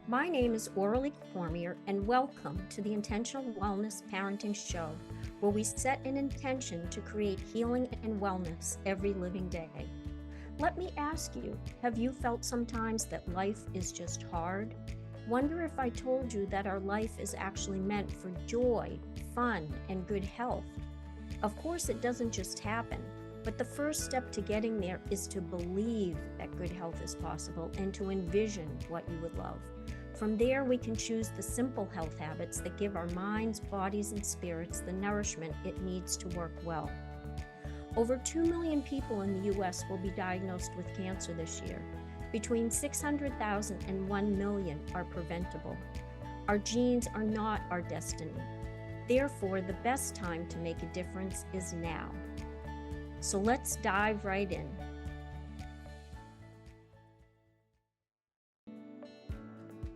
My name is Aurelie Cormier, and welcome to the Intentional Wellness Parenting Show, where we set an intention to create healing and wellness every living day. Let me ask you, have you felt sometimes that life is just hard? Wonder if I told you that our life is actually meant for joy, fun, and good health. Of course, it doesn't just happen, but the first step to getting there is to believe that good health is possible and to envision what you would love. From there, we can choose the simple health habits that give our minds, bodies, and spirits the nourishment it needs to work well. Over 2 million people in the U.S. will be diagnosed with cancer this year. Between 600,000 and 1 million are preventable. Our genes are not our destiny. Therefore, the best time to make a difference is now. So let's dive right in.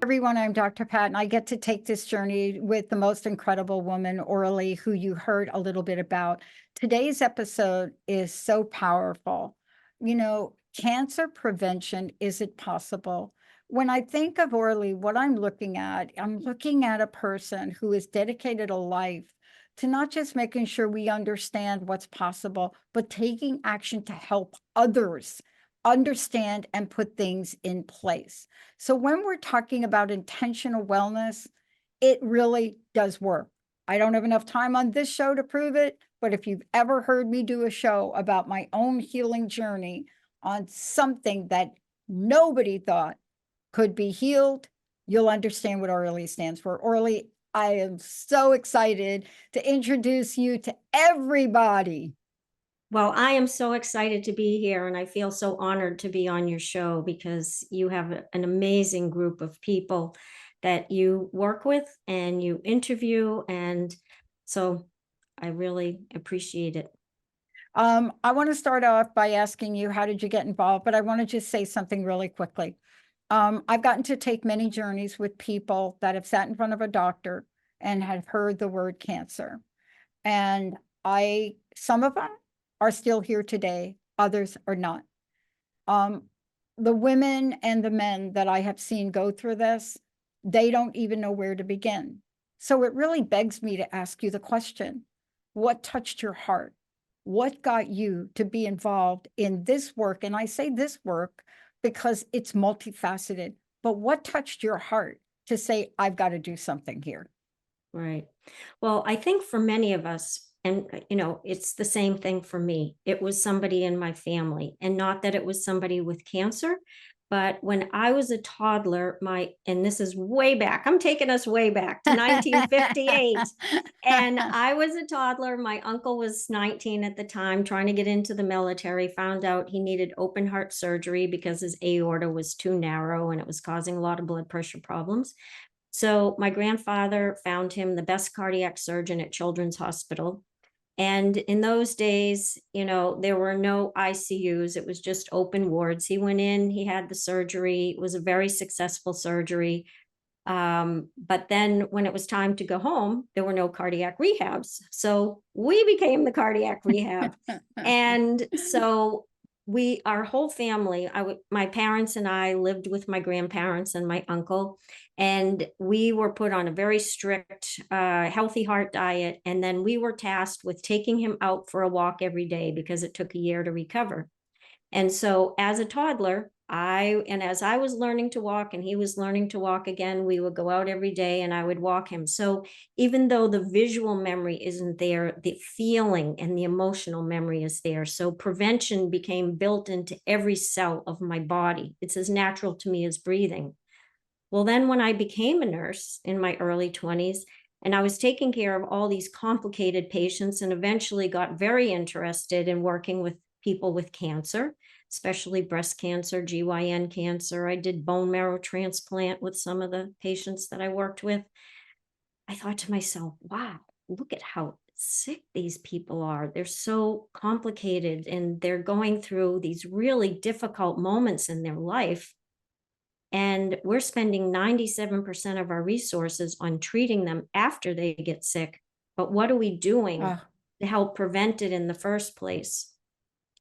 Everyone, I'm Dr. Pat, and I get to take this journey with the most incredible woman, Aurelie, who you heard a little bit about. Today's episode is so powerful. You know, cancer prevention, is it possible? When I think of Aurelie, what I'm looking at a person who has dedicated a life to not just making sure we understand what's possible, but taking action to help others understand and put things in place. So when we're talking about intentional wellness, it really does work. I don't have enough time on this show to prove it, but if you've ever heard me do a show about my own healing journey on something that nobody thought could be healed, you'll understand what Aurelie stands for. Aurelie, I am so excited to introduce you to everybody. Well, I am so excited to be here, and I feel so honored to be on your show because you have an amazing group of people that you work with and you interview. And so I really appreciate it. I want to start off by asking you, how did you get involved? But I want to just say something really quickly. I've gotten to take many journeys with people that have sat in front of a doctor and have heard the word cancer. And some of them are still here today, others are not. The women and the men that I have seen go through this, they don't even know where to begin. So it really begs me to ask you the question, what touched your heart? What got you to be involved in this work? And I say this work because it's multifaceted, but what touched your heart to say, I've got to do something here? Right. Well, I think for many of us, and it's the same thing for me. It was somebody in my family, and not that it was somebody with cancer, but when I was a toddler, and this is way back, I'm taking us way back to 1958. And I was a toddler. My uncle was 19 at the time, trying to get into the military, found out he needed open heart surgery because his aorta was too narrow and it was causing a lot of blood pressure problems. So my grandfather found him the best cardiac surgeon at Children's Hospital. And in those days, there were no ICUs. It was just open wards. He went in, he had the surgery. It was a very successful surgery. But then when it was time to go home, there were no cardiac rehabs. So we became the cardiac rehab. And so our whole family, my parents and I lived with my grandparents and my uncle, and we were put on a very strict, healthy heart diet. And then we were tasked with taking him out for a walk every day because it took a year to recover. And so as a toddler, as I was learning to walk and he was learning to walk again, we would go out every day and I would walk him. So even though the visual memory isn't there, the feeling and the emotional memory is there. So prevention became built into every cell of my body. It's as natural to me as breathing. Well, then when I became a nurse in my early 20s, and I was taking care of all these complicated patients and eventually got very interested in working with people with cancer, especially breast cancer, GYN cancer. I did bone marrow transplant with some of the patients that I worked with. I thought to myself, wow, look at how sick these people are. They're so complicated and they're going through these really difficult moments in their life. And we're spending 97% of our resources on treating them after they get sick. But what are we doing to help prevent it in the first place?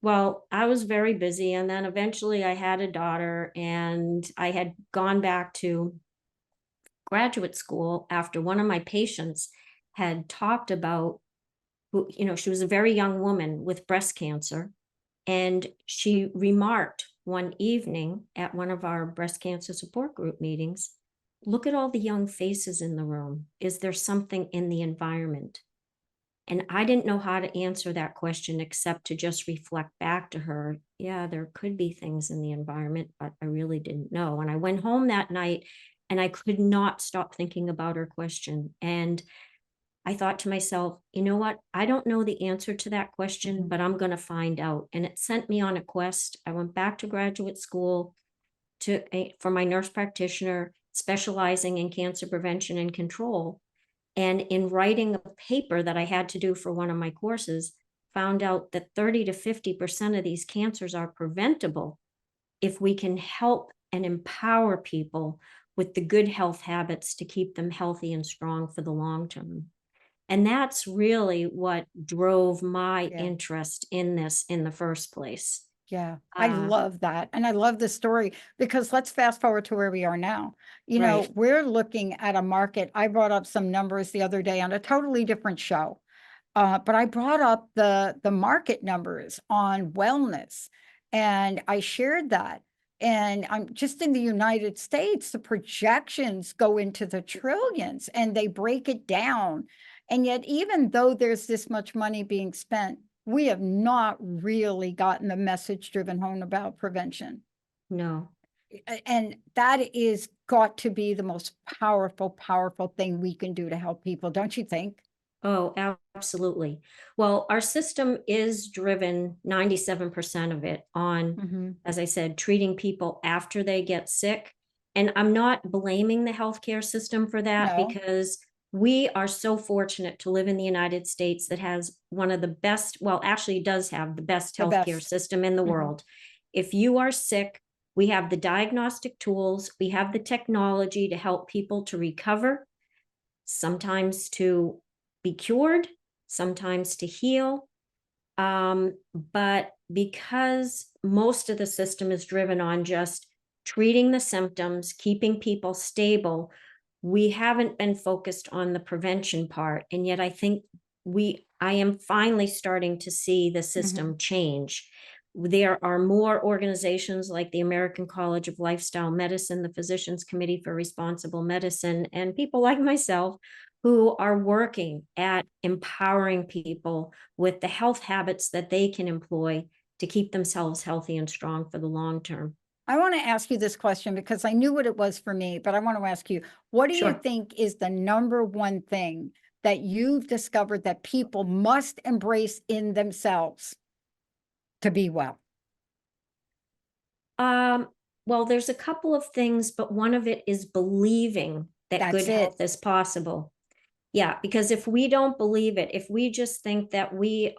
Well, I was very busy. And then eventually I had a daughter and I had gone back to graduate school after one of my patients had talked about who, she was a very young woman with breast cancer. And she remarked one evening at one of our breast cancer support group meetings, look at all the young faces in the room. Is there something in the environment? And I didn't know how to answer that question except to just reflect back to her. Yeah, there could be things in the environment, but I really didn't know. And I went home that night and I could not stop thinking about her question. And I thought to myself, you know what? I don't know the answer to that question, Mhm. but I'm going to find out. And it sent me on a quest. I went back to graduate school for my nurse practitioner, specializing in cancer prevention and control. And in writing a paper that I had to do for one of my courses, found out that 30 to 50% of these cancers are preventable if we can help and empower people with the good health habits to keep them healthy and strong for the long term. And that's really what drove my Yeah. interest in this in the first place. Yeah, I Uh, love that. And I love the story because let's fast forward to where we are now. right. We're looking at a market. I brought up some numbers the other day on a totally different show. But I brought up the market numbers on wellness and I shared that. And I'm just in the United States, the projections go into the trillions and they break it down. And yet, even though there's this much money being spent, we have not really gotten the message driven home about prevention. No. And that is got to be the most powerful, powerful thing we can do to help people, don't you think? Oh, absolutely. Well, our system is driven 97% of it on, Hmm. as I said, treating people after they get sick. And I'm not blaming the healthcare system for that No, because we are so fortunate to live in the United States that has one of the best, well, actually does have the best the healthcare best. system in the Hmm. world. If you are sick, we have the diagnostic tools, we have the technology to help people to recover, sometimes to be cured, sometimes to heal. But because most of the system is driven on just treating the symptoms, keeping people stable, we haven't been focused on the prevention part. And yet I am finally starting to see the Hmm. system change. There are more organizations like the American College of Lifestyle Medicine, the Physicians Committee for Responsible Medicine, and people like myself who are working at empowering people with the health habits that they can employ to keep themselves healthy and strong for the long term. I want to ask you this question because I knew what it was for me, but I want to ask you, what do you Sure. think is the number one thing that you've discovered that people must embrace in themselves to be well? Um, well, there's a couple of things, but one of it is believing that good That's health it. is possible. Yeah, because if we don't believe it, if we just think that we're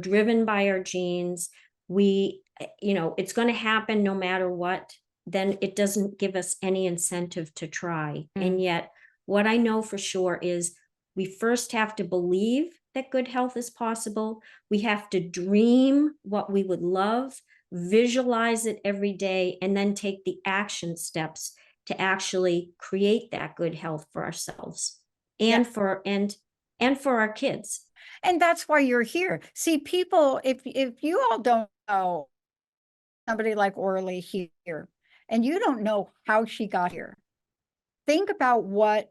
driven by our genes, it's going to happen no matter what, then it doesn't give us any incentive to try. And Mm. yet, what I know for sure is we first have to believe that good health is possible. We have to dream what we would love, visualize it every day, and then take the action steps to actually create that good health for ourselves Yeah. and for our kids. And that's why you're here. See, people, if you all don't know somebody like Aurelie here, and you don't know how she got here, think about what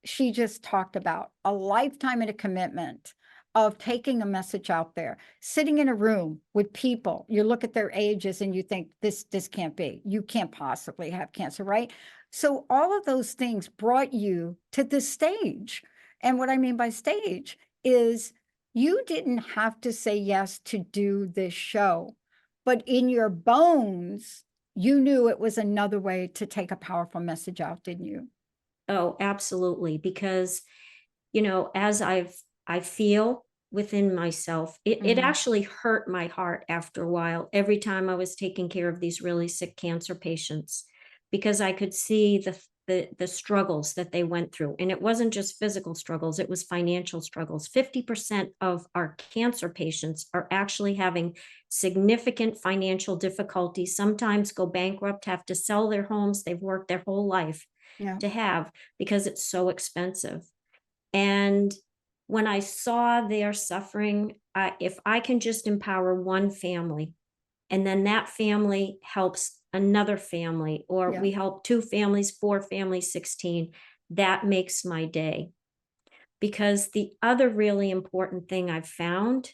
she just talked about a lifetime and a commitment of taking a message out there, sitting in a room with people. You look at their ages and you think this can't be. You can't possibly have cancer, right? So all of those things brought you to this stage. And what I mean by stage is you didn't have to say yes to do this show, but in your bones, you knew it was another way to take a powerful message out, didn't you? Oh, absolutely. Because, as I feel within myself, it Hmm. actually hurt my heart after a while, every time I was taking care of these really sick cancer patients, because I could see the struggles that they went through. And it wasn't just physical struggles, it was financial struggles. 50% of our cancer patients are actually having significant financial difficulties, sometimes go bankrupt, have to sell their homes they've worked their whole life. Yeah. to have because it's so expensive. And when I saw their suffering, if I can just empower one family, and then that family helps another family, or Yeah. we help two families, four families, 16, that makes my day. Because the other really important thing I've found,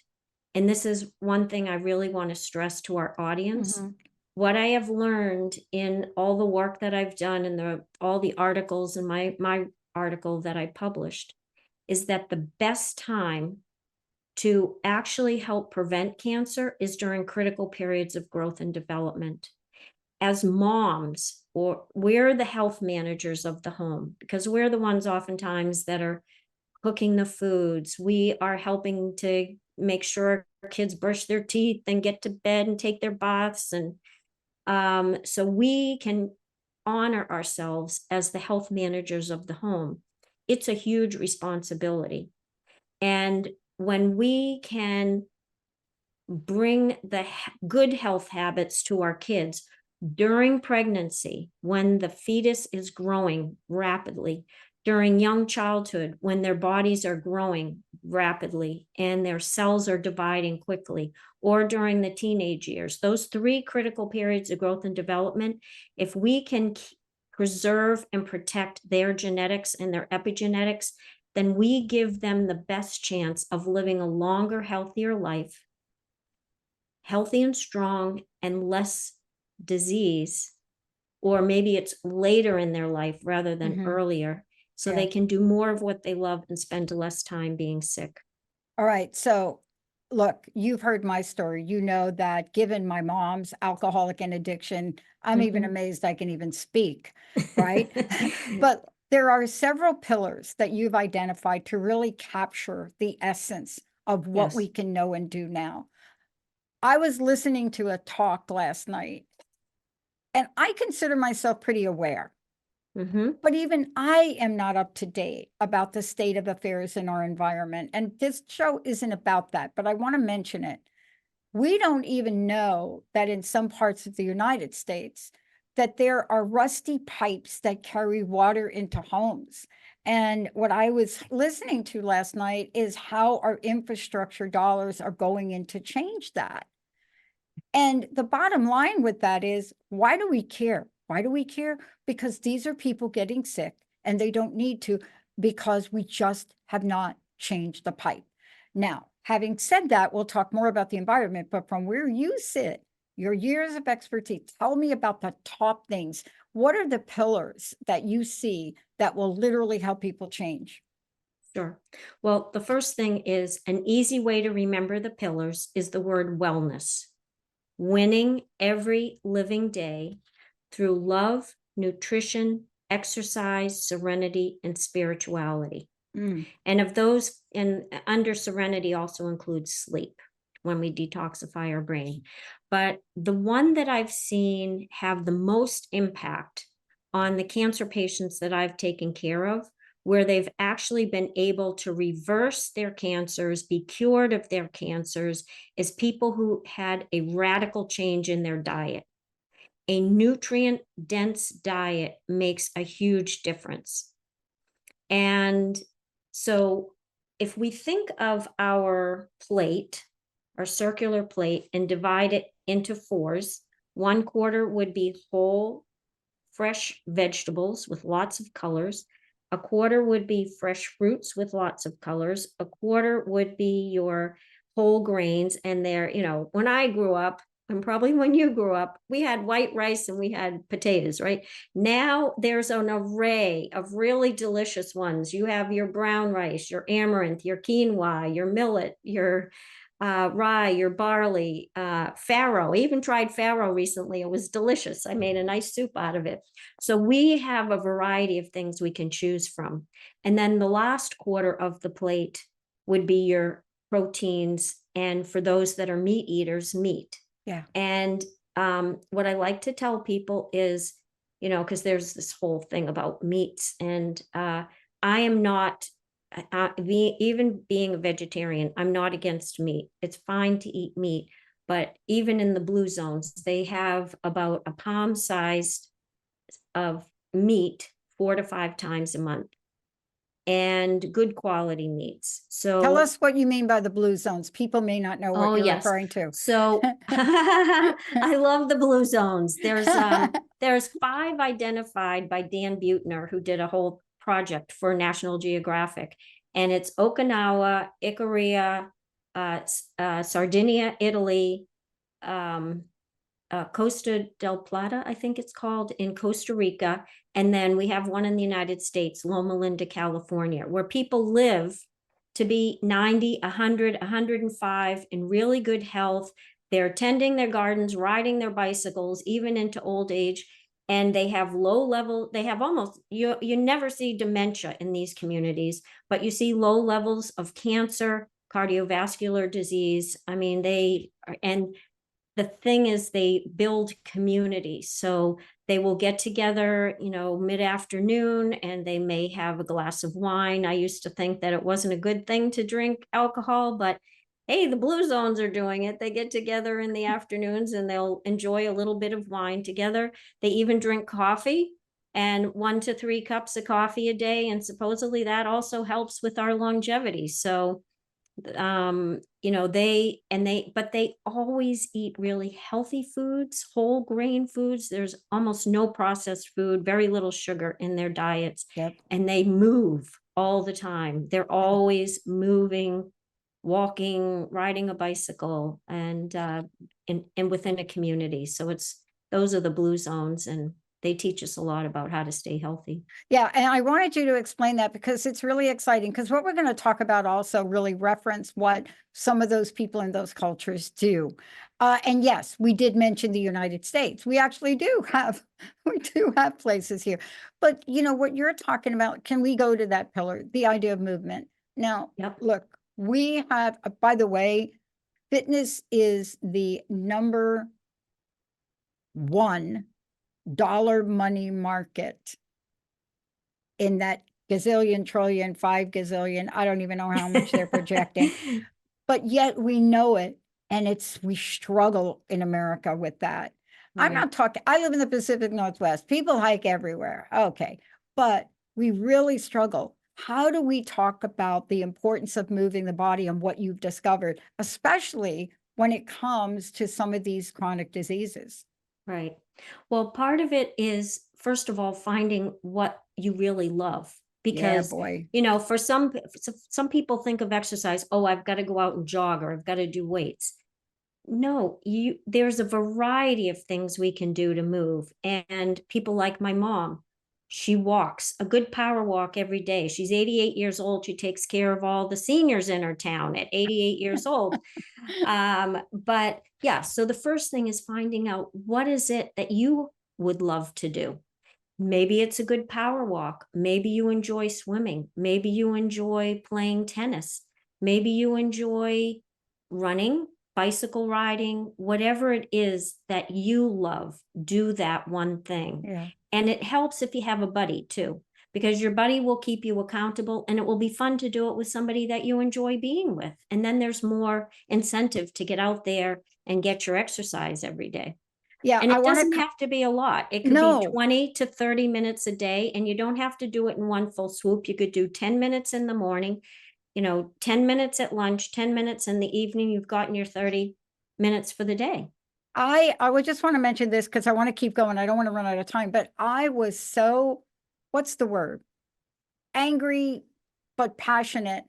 and this is one thing I really want to stress to our audience, Hmm. what I have learned in all the work that I've done and all the articles in my article that I published is that the best time to actually help prevent cancer is during critical periods of growth and development. As moms, or we're the health managers of the home because we're the ones oftentimes that are cooking the foods. We are helping to make sure kids brush their teeth and get to bed and take their baths. And so we can honor ourselves as the health managers of the home. It's a huge responsibility. And when we can bring the good health habits to our kids during pregnancy, when the fetus is growing rapidly, during young childhood, when their bodies are growing rapidly and their cells are dividing quickly, or during the teenage years, those three critical periods of growth and development, if we can preserve and protect their genetics and their epigenetics, then we give them the best chance of living a longer, healthier life, healthy and strong and less disease, or maybe it's later in their life rather than Hmm. earlier, so Yeah. they can do more of what they love and spend less time being sick. All right. So, look, you've heard my story. You know that given my mom's alcoholic and addiction, I'm even Mhm. amazed I can even speak, right? But there are several pillars that you've identified to really capture the essence of what we Yes. can know and do now. I was listening to a talk last night, and I consider myself pretty aware. Mhm. But even I am not up to date about the state of affairs in our environment. And this show isn't about that, but I want to mention it. We don't even know that in some parts of the United States that there are rusty pipes that carry water into homes. And what I was listening to last night is how our infrastructure dollars are going in to change that. And the bottom line with that is, why do we care? Why do we care? Because these are people getting sick and they don't need to, because we just have not changed the pipe. Now, having said that, we'll talk more about the environment, but from where you sit, your years of expertise, tell me about the top things. What are the pillars that you see that will literally help people change? Sure. Well, the first thing is an easy way to remember the pillars is the word wellness. Winning every living day through love, nutrition, exercise, serenity, and spirituality. Mm, And of those, and under serenity also includes sleep when we detoxify our brain. But the one that I've seen have the most impact on the cancer patients that I've taken care of, where they've actually been able to reverse their cancers, be cured of their cancers, is people who had a radical change in their diet. A nutrient dense diet makes a huge difference. And so if we think of our plate, our circular plate, and divide it into fours, one quarter would be whole, fresh vegetables with lots of colors. A quarter would be fresh fruits with lots of colors. A quarter would be your whole grains. And they're, when I grew up, and probably when you grew up, we had white rice and we had potatoes, right? Now there's an array of really delicious ones. You have your brown rice, your amaranth, your quinoa, your millet, your rye, your barley, farro. I even tried farro recently. It was delicious. I made a nice soup out of it. So we have a variety of things we can choose from. And then the last quarter of the plate would be your proteins. And for those that are meat eaters, meat. yeah. And what I like to tell people is, because there's this whole thing about meats, and I am not, even being a vegetarian, I'm not against meat. It's fine to eat meat, but even in the blue zones, they have about a palm sized of meat 4 to 5 times a month, and good quality meats. Tell So, us what you mean by the blue zones. People may not know what oh you're yes. referring to. So I love the blue zones. There's 5 identified by Dan Buettner, who did a whole project for National Geographic, and it's Okinawa, Ikaria, Sardinia, Italy, um, Costa del Plata, I think it's called, in Costa Rica. And then we have one in the United States, Loma Linda, California, where people live to be 90, 100, 105 in really good health. They're tending their gardens, riding their bicycles, even into old age. And they have low level, they have almost, you never see dementia in these communities, but you see low levels of cancer, cardiovascular disease. I mean, they are, and the thing is they build community. So they will get together, mid-afternoon, and they may have a glass of wine. I used to think that it wasn't a good thing to drink alcohol, but hey, the blue zones are doing it. They get together in the afternoons and they'll enjoy a little bit of wine together. They even drink coffee, and 1 to 3 cups of coffee a day. And supposedly that also helps with our longevity. So but they always eat really healthy foods, whole grain foods. There's almost no processed food, very little sugar in their diets. Yep. And they move all the time. They're always moving, walking, riding a bicycle, and within a community. So those are the blue zones, and they teach us a lot about how to stay healthy. Yeah, and I wanted you to explain that because it's really exciting, because what we're going to talk about also really reference what some of those people in those cultures do. And yes, we did mention the United States. We actually do have, we do have places here. But what you're talking about, can we go to that pillar, the idea of movement? Now, Yep. look, we have, by the way, fitness is the #1 dollar money market in that gazillion, trillion, 5 gazillion, I don't even know how much they're projecting, but yet we know it. And we struggle in America with that. I'm Right. not talking, I live in the Pacific Northwest. People hike everywhere. Okay. But we really struggle. How do we talk about the importance of moving the body and what you've discovered, especially when it comes to some of these chronic diseases? Right. Well, part of it is, first of all, finding what you really love. Yeah, Because, boy. for some people think of exercise, oh, I've got to go out and jog, or I've got to do weights. No, there's a variety of things we can do to move. And people like my mom, she walks a good power walk every day. She's 88 years old. She takes care of all the seniors in her town at 88 years old. But yeah, so the first thing is finding out what is it that you would love to do. Maybe it's a good power walk. Maybe you enjoy swimming. Maybe you enjoy playing tennis. Maybe you enjoy running, bicycle riding, whatever it is that you love, do that one thing. Yeah. And it helps if you have a buddy too, because your buddy will keep you accountable, and it will be fun to do it with somebody that you enjoy being with. And then there's more incentive to get out there and get your exercise every day. Yeah, And I it want doesn't to, have to be a lot. It could be no, 20 to 30 minutes a day, and you don't have to do it in one full swoop. You could do 10 minutes in the morning, 10 minutes at lunch, 10 minutes in the evening. You've gotten your 30 minutes for the day. I would just want to mention this because I want to keep going. I don't want to run out of time, but I was so, what's the word? Angry, but passionate.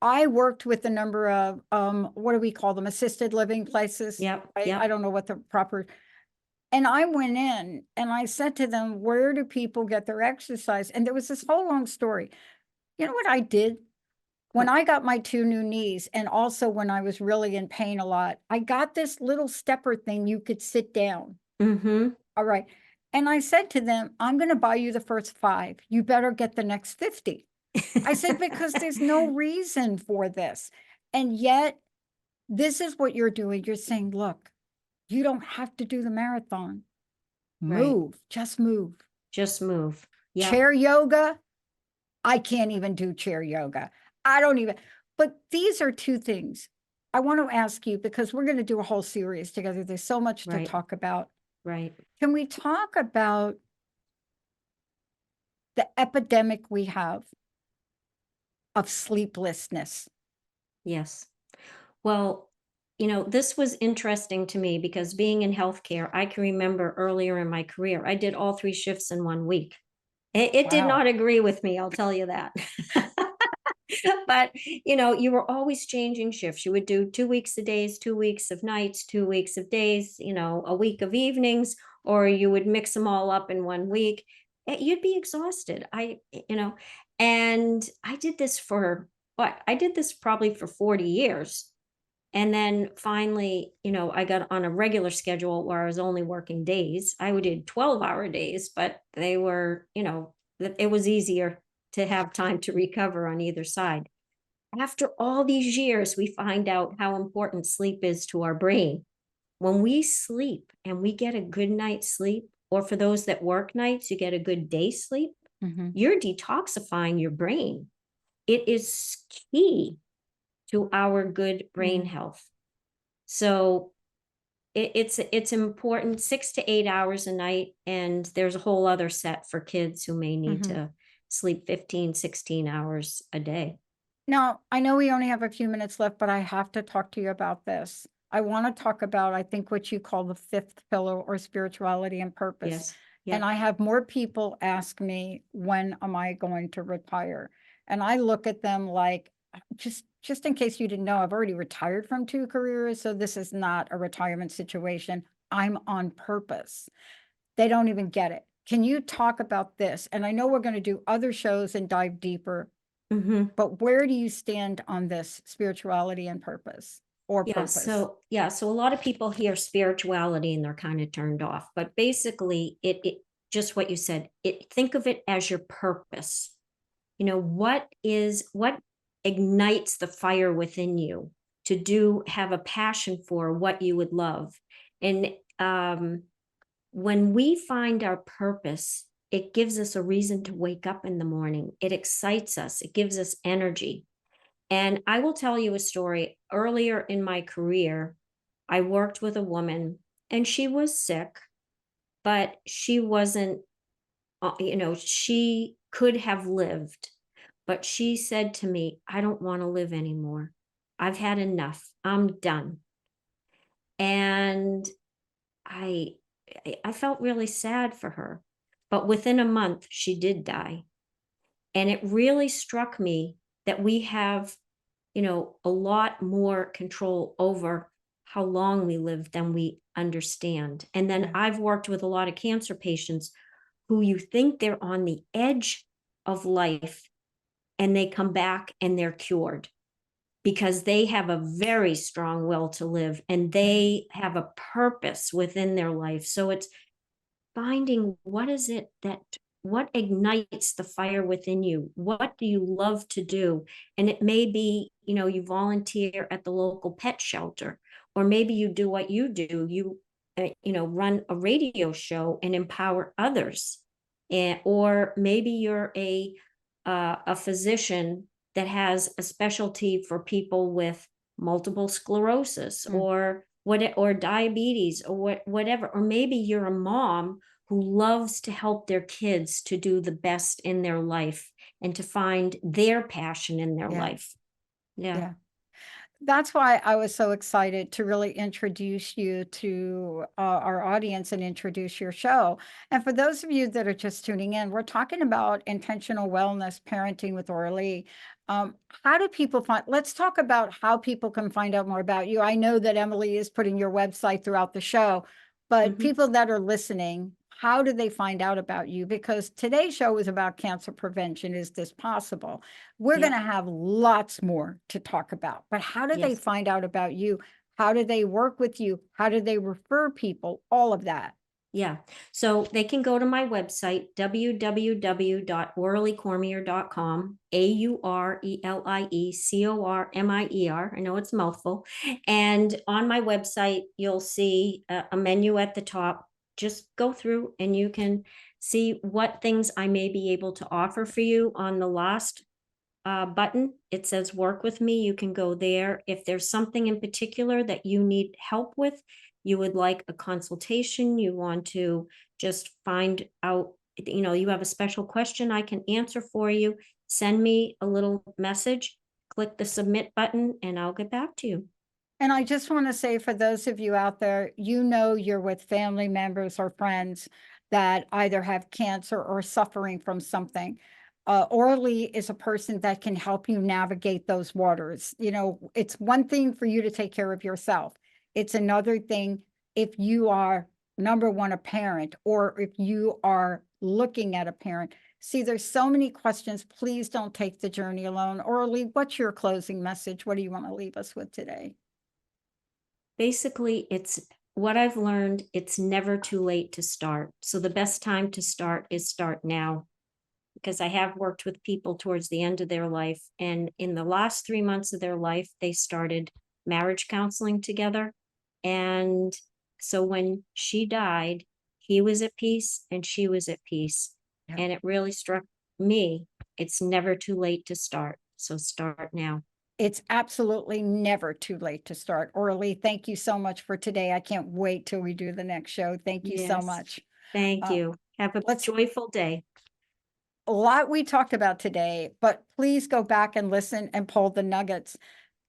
I worked with a number of, what do we call them? Assisted living places. Yep, I yep. don't know what the proper, and I went in and I said to them, where do people get their exercise? And there was this whole long story. You know what I did? When I got my 2 new knees, and also when I was really in pain a lot, I got this little stepper thing you could sit down. Mm-hmm. All right. And I said to them, I'm going to buy you the first 5. You better get the next 50. I said, because there's no reason for this. And yet, this is what you're doing. You're saying, look, you don't have to do the marathon. Right. Move, just move. Just move. Yep. Chair yoga, I can't even do chair yoga. I don't even, but these are 2 things I want to ask you, because we're going to do a whole series together. There's so much to Right. talk about. Right. Can we talk about the epidemic we have of sleeplessness. Yes. Well, this was interesting to me because being in healthcare, I can remember earlier in my career, I did all 3 shifts in 1 week. It did Wow. not agree with me, I'll tell you that. But, you were always changing shifts. You would do 2 weeks of days, 2 weeks of nights, 2 weeks of days, a week of evenings, or you would mix them all up in 1 week. You'd be exhausted. And I did this for what? I did this probably for 40 years. And then finally, I got on a regular schedule where I was only working days. I would do 12-hour days, but they were, it was easier to have time to recover on either side. After all these years, we find out how important sleep is to our brain. When we sleep and we get a good night's sleep, or for those that work nights, you get a good day's sleep, Mhm, you're detoxifying your brain. It is key to our good brain mm, health. So it's important, 6 to 8 hours a night, and there's a whole other set for kids who may need mhm. to sleep 15, 16 hours a day. Now, I know we only have a few minutes left, but I have to talk to you about this. I want to talk about, I think, what you call the fifth pillar or spirituality and purpose. Yes. And Yep. I have more people ask me, when am I going to retire? And I look at them like, just in case you didn't know, I've already retired from 2 careers, so this is not a retirement situation. I'm on purpose. They don't even get it. Can you talk about this? And I know we're going to do other shows and dive deeper, Hmm. but where do you stand on this spirituality and purpose or Yeah. purpose? So a lot of people hear spirituality and they're kind of turned off. But basically, it just what you said. Think of it as your purpose. What ignites the fire within you to have a passion for what you would love. And when we find our purpose, it gives us a reason to wake up in the morning. It excites us, it gives us energy. And I will tell you a story. Earlier in my career, I worked with a woman and she was sick, but she wasn't, she could have lived. But she said to me, I don't want to live anymore. I've had enough. I'm done. And I I felt really sad for her. But within a month, she did die. And it really struck me that we have, a lot more control over how long we live than we understand. And then Yeah. I've worked with a lot of cancer patients who you think they're on the edge of life and they come back and they're cured because they have a very strong will to live and Right. they have a purpose within their life. So it's finding what ignites the fire within you. What do you love to do? And it may be, you volunteer at the local pet shelter, or maybe you do what you do. You run a radio show and empower others. Or maybe you're a physician that has a specialty for people with multiple sclerosis Mm. or diabetes or whatever. Or maybe you're a mom who loves to help their kids to do the best in their life and to find their passion in their Yeah. life. Yeah. Yeah. That's why I was so excited to really introduce you to our audience and introduce your show. And for those of you that are just tuning in, we're talking about intentional wellness parenting with Aurelie. How do people find, let's talk about how people can find out more about you. I know that Emily is putting your website throughout the show, but Hmm. people that are listening, how do they find out about you? Because today's show is about cancer prevention. Is this possible? We're going to Yep. have lots more to talk about, but how do they Yes. find out about you? How do they work with you? How do they refer people? All of that. Yeah. So they can go to my website, www.aureliecormier.com, Aurelie. I know it's a mouthful. And on my website, you'll see a menu at the top. Just go through and you can see what things I may be able to offer for you. On the last button, it says work with me. You can go there. If there's something in particular that you need help with, you would like a consultation, you want to just find out, you have a special question I can answer for you, send me a little message, click the submit button, and I'll get back to you. And I just want to say for those of you out there, you know, you're with family members or friends that either have cancer or suffering from something. Aurelie is a person that can help you navigate those waters. You know, it's one thing for you to take care of yourself. It's another thing if you are, number one, a parent, or if you are looking at a parent. See, there's so many questions. Please don't take the journey alone. Aurelie, what's your closing message? What do you want to leave us with today? Basically, it's what I've learned, it's never too late to start. So the best time to start is start now. Because I have worked with people towards the end of their life, and in the last 3 months of their life, they started marriage counseling together. And so when she died, he was at peace and she was at peace. Yeah. And it really struck me, it's never too late to start. So start now. It's absolutely never too late to start. Aurelie, thank you so much for today. I can't wait till we do the next show. Thank you so Yes. much. Thank Uh, you. Have a let's joyful day. A lot we talked about today, but please go back and listen and pull the nuggets.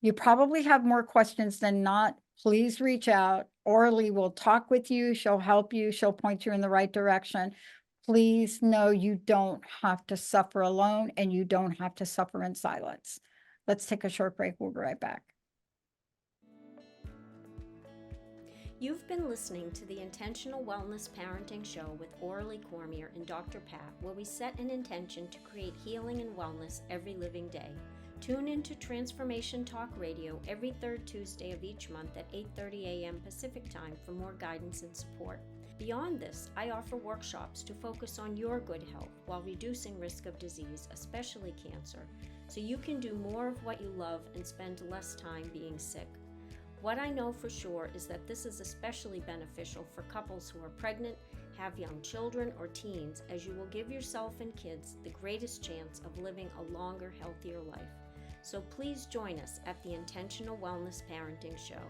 You probably have more questions than not. Please reach out. Aurelie will talk with you. She'll help you. She'll point you in the right direction. Please know you don't have to suffer alone and you don't have to suffer in silence. Let's take a short break. We'll be right back. You've been listening to the Intentional Wellness Parenting Show with Aurelie Cormier and Dr. Pat, where we set an intention to create healing and wellness every living day. Tune into Transformation Talk Radio every third Tuesday of each month at 8:30 a.m. Pacific Time for more guidance and support. Beyond this, I offer workshops to focus on your good health while reducing risk of disease, especially cancer, so you can do more of what you love and spend less time being sick. What I know for sure is that this is especially beneficial for couples who are pregnant, have young children, or teens, as you will give yourself and kids the greatest chance of living a longer, healthier life. So please join us at the Intentional Wellness Parenting Show.